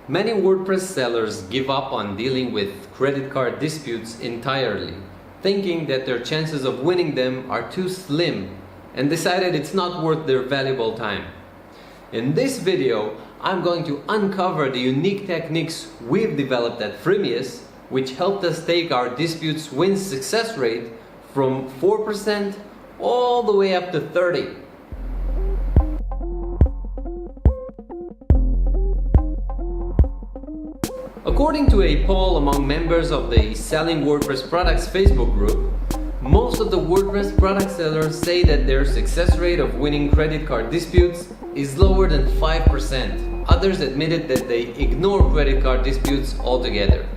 Many WordPress sellers give up on dealing with credit card disputes entirely, thinking that their chances of winning them are too slim and decided it's not worth their valuable time. In this video, I'm going to uncover the unique techniques we've developed at Freemius, which helped us take our disputes win success rate from 4% all the way up to 30%. According to a poll among members of the Selling WordPress Products Facebook group, most of the WordPress product sellers say that their success rate of winning credit card disputes is lower than 5%. Others admitted that they ignore credit card disputes altogether.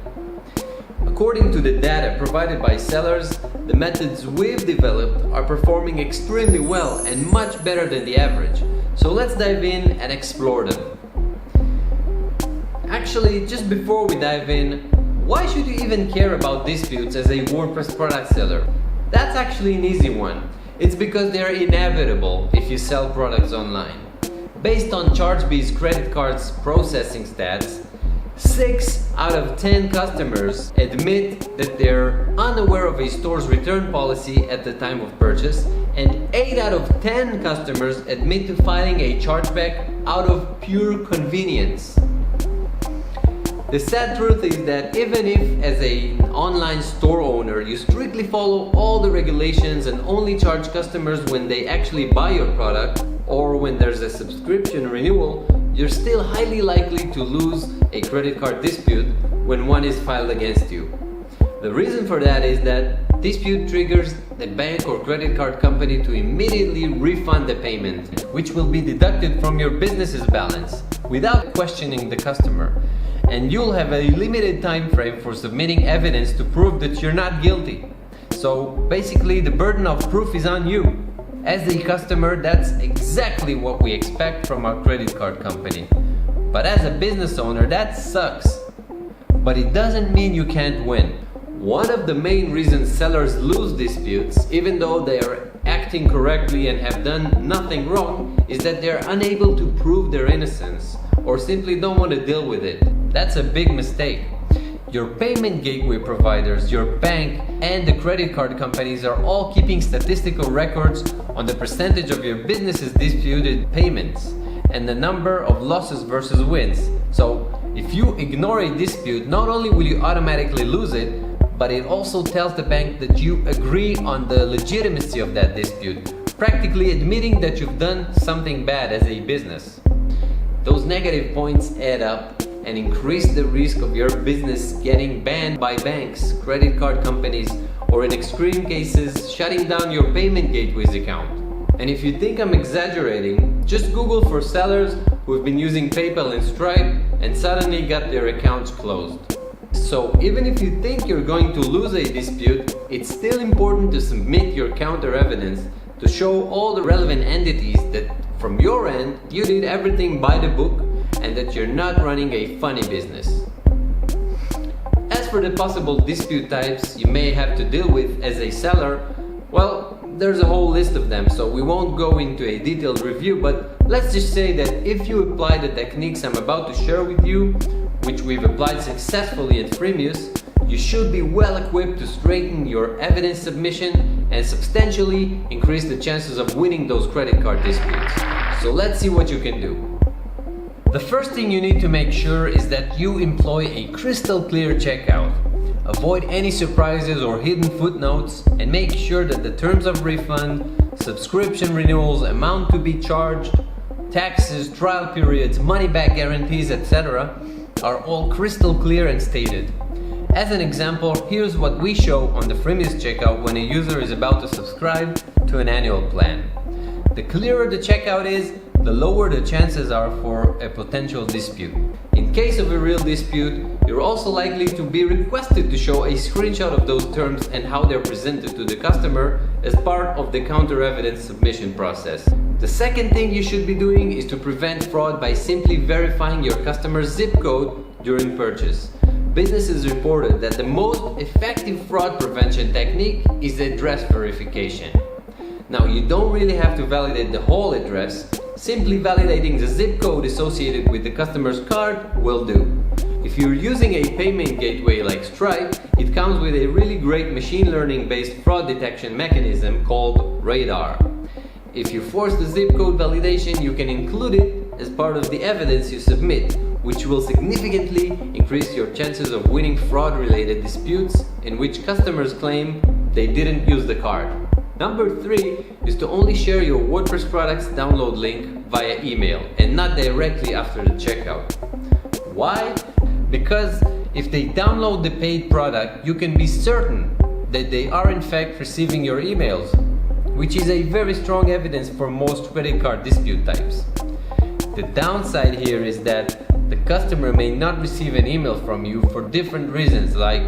According to the data provided by sellers, the methods we've developed are performing extremely well and much better than the average. So let's dive in and explore them. Actually, just before we dive in, why should you even care about disputes as a WordPress product seller? That's actually an easy one. It's because they're inevitable if you sell products online. Based on ChargeBee's credit cards processing stats, 6 out of 10 customers admit that they're unaware of a store's return policy at the time of purchase, and 8 out of 10 customers admit to filing a chargeback out of pure convenience. The sad truth is that even if, as an online store owner, you strictly follow all the regulations and only charge customers when they actually buy your product or when there's a subscription renewal, you're still highly likely to lose a credit card dispute when one is filed against you. The reason for that is that dispute triggers the bank or credit card company to immediately refund the payment, which will be deducted from your business's balance without questioning the customer. And you'll have a limited time frame for submitting evidence to prove that you're not guilty. So basically, the burden of proof is on you. As a customer, that's exactly what we expect from our credit card company. But as a business owner, that sucks. But it doesn't mean you can't win. One of the main reasons sellers lose disputes, even though they are acting correctly and have done nothing wrong, is that they're unable to prove their innocence or simply don't want to deal with it. That's a big mistake. Your payment gateway providers, your bank, and the credit card companies are all keeping statistical records on the percentage of your business's disputed payments and the number of losses versus wins. So if you ignore a dispute, not only will you automatically lose it, but it also tells the bank that you agree on the legitimacy of that dispute, practically admitting that you've done something bad as a business. Those negative points add up and increase the risk of your business getting banned by banks, credit card companies, or in extreme cases, shutting down your payment gateway's account. And if you think I'm exaggerating, just Google for sellers who've been using PayPal and Stripe and suddenly got their accounts closed. So even if you think you're going to lose a dispute, it's still important to submit your counter evidence to show all the relevant entities that from your end, you did everything by the book and that you're not running a funny business. As for the possible dispute types you may have to deal with as a seller, well, there's a whole list of them, so we won't go into a detailed review, but let's just say that if you apply the techniques I'm about to share with you, which we've applied successfully at Freemius, you should be well equipped to straighten your evidence submission and substantially increase the chances of winning those credit card disputes. So let's see what you can do. The first thing you need to make sure is that you employ a crystal clear checkout. Avoid any surprises or hidden footnotes and make sure that the terms of refund, subscription renewals, amount to be charged, taxes, trial periods, money back guarantees, etc. are all crystal clear and stated. As an example, here's what we show on the Freemius checkout when a user is about to subscribe to an annual plan. The clearer the checkout is, the lower the chances are for a potential dispute. In case of a real dispute, you're also likely to be requested to show a screenshot of those terms and how they're presented to the customer as part of the counter evidence submission process. The second thing you should be doing is to prevent fraud by simply verifying your customer's zip code during purchase. Businesses reported that the most effective fraud prevention technique is address verification. Now, you don't really have to validate the whole address. Simply validating the zip code associated with the customer's card will do. If you're using a payment gateway like Stripe, it comes with a really great machine learning based fraud detection mechanism called Radar. If you force the zip code validation, you can include it as part of the evidence you submit, which will significantly increase your chances of winning fraud-related disputes in which customers claim they didn't use the card. Number 3 is to only share your WordPress products download link via email and not directly after the checkout. Why? Because if they download the paid product, you can be certain that they are in fact receiving your emails, which is a very strong evidence for most credit card dispute types. The downside here is that the customer may not receive an email from you for different reasons, like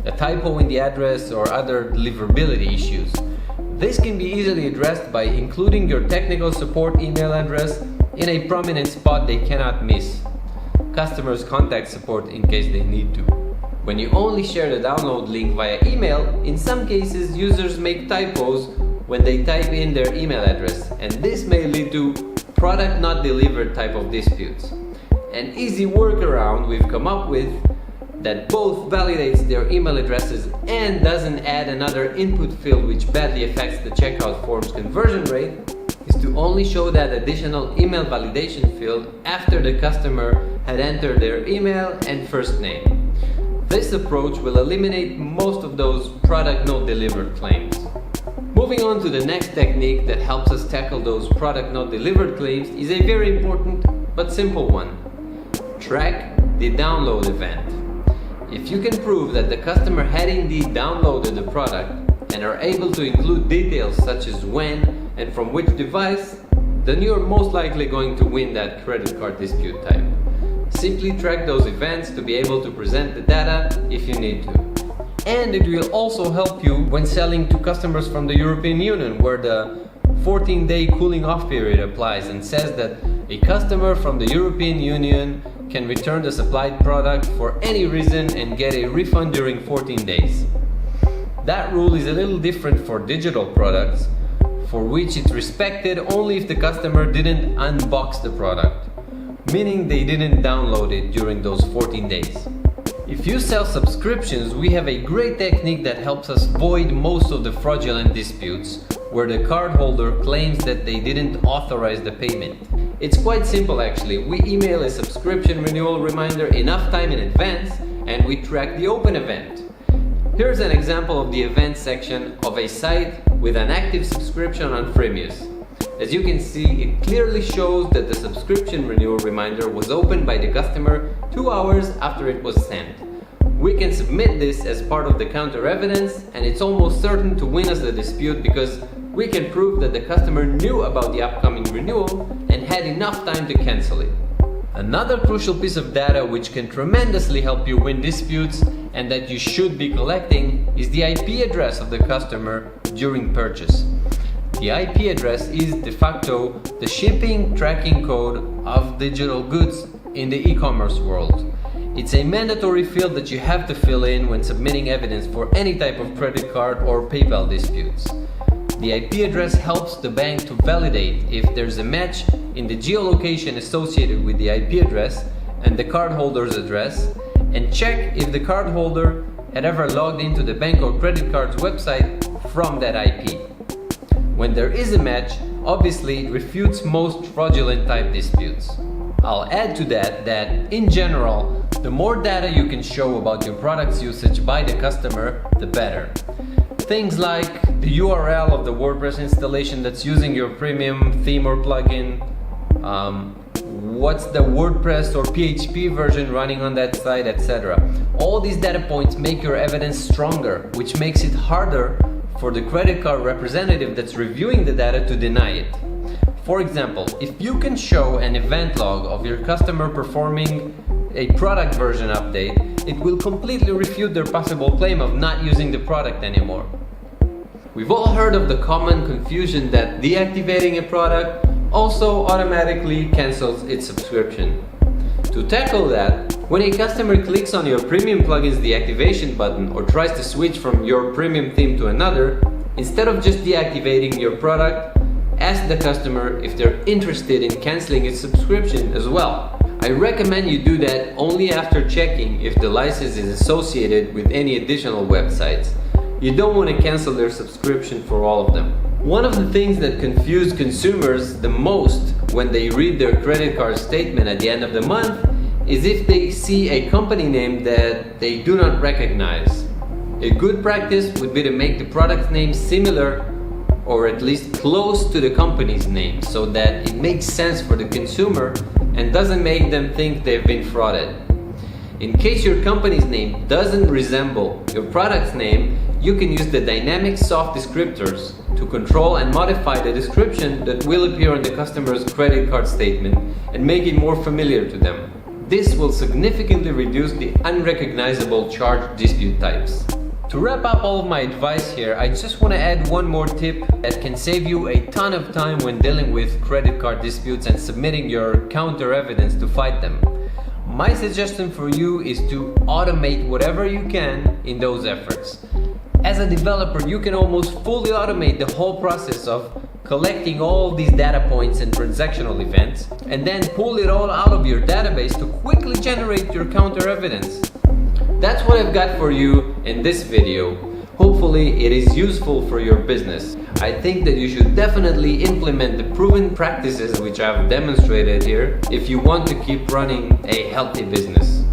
a typo in the address or other deliverability issues. This can be easily addressed by including your technical support email address in a prominent spot they cannot miss. Customers contact support in case they need to. When you only share the download link via email, in some cases users make typos when they type in their email address, and this may lead to product not delivered type of disputes. An easy workaround we've come up with that both validates their email addresses and doesn't add another input field which badly affects the checkout form's conversion rate is to only show that additional email validation field after the customer had entered their email and first name. This approach will eliminate most of those product not delivered claims. Moving on to the next technique that helps us tackle those product not delivered claims is a very important but simple one. Track the download event. If you can prove that the customer had indeed downloaded the product and are able to include details such as when and from which device, then you're most likely going to win that credit card dispute type. Simply track those events to be able to present the data if you need to. And it will also help you when selling to customers from the European Union, where the 14-day cooling off period applies and says that a customer from the European Union can return the supplied product for any reason and get a refund during 14 days. That rule is a little different for digital products, for which it's respected only if the customer didn't unbox the product, meaning they didn't download it during those 14 days. If you sell subscriptions, we have a great technique that helps us void most of the fraudulent disputes where the cardholder claims that they didn't authorize the payment. It's quite simple actually. We email a subscription renewal reminder enough time in advance and we track the open event. Here's an example of the events section of a site with an active subscription on Freemius. As you can see, it clearly shows that the subscription renewal reminder was opened by the customer 2 hours after it was sent. We can submit this as part of the counter evidence, and it's almost certain to win us the dispute because we can prove that the customer knew about the upcoming renewal and had enough time to cancel it. Another crucial piece of data which can tremendously help you win disputes and that you should be collecting is the IP address of the customer during purchase. The IP address is de facto the shipping tracking code of digital goods in the e-commerce world. It's a mandatory field that you have to fill in when submitting evidence for any type of credit card or PayPal disputes. The IP address helps the bank to validate if there's a match in the geolocation associated with the IP address and the cardholder's address, and check if the cardholder had ever logged into the bank or credit card's website from that IP. When there is a match, obviously it refutes most fraudulent type disputes. I'll add to that in general, the more data you can show about your product's usage by the customer, the better. Things like the URL of the WordPress installation that's using your premium theme or plugin, what's the WordPress or PHP version running on that site, etc. All these data points make your evidence stronger, which makes it harder for the credit card representative that's reviewing the data to deny it. For example, if you can show an event log of your customer performing a product version update, it will completely refute their possible claim of not using the product anymore. We've all heard of the common confusion that deactivating a product also automatically cancels its subscription. To tackle that, when a customer clicks on your premium plugin's deactivation button or tries to switch from your premium theme to another, instead of just deactivating your product, ask ask the customer if they're interested in canceling its subscription as well. I recommend you do that only after checking if the license is associated with any additional websites. You don't want to cancel their subscription for all of them. One of the things that confuse consumers the most when they read their credit card statement at the end of the month is if they see a company name that they do not recognize. A good practice would be to make the product name similar or at least close to the company's name so that it makes sense for the consumer and doesn't make them think they've been frauded. In case your company's name doesn't resemble your product's name, you can use the dynamic soft descriptors to control and modify the description that will appear on the customer's credit card statement and make it more familiar to them. This will significantly reduce the unrecognizable charge dispute types. To wrap up all of my advice here, I just want to add one more tip that can save you a ton of time when dealing with credit card disputes and submitting your counter evidence to fight them. My suggestion for you is to automate whatever you can in those efforts. As a developer, you can almost fully automate the whole process of collecting all these data points and transactional events, and then pull it all out of your database to quickly generate your counter evidence. That's what I've got for you in this video. Hopefully it is useful for your business. I think that you should definitely implement the proven practices which I've demonstrated here if you want to keep running a healthy business.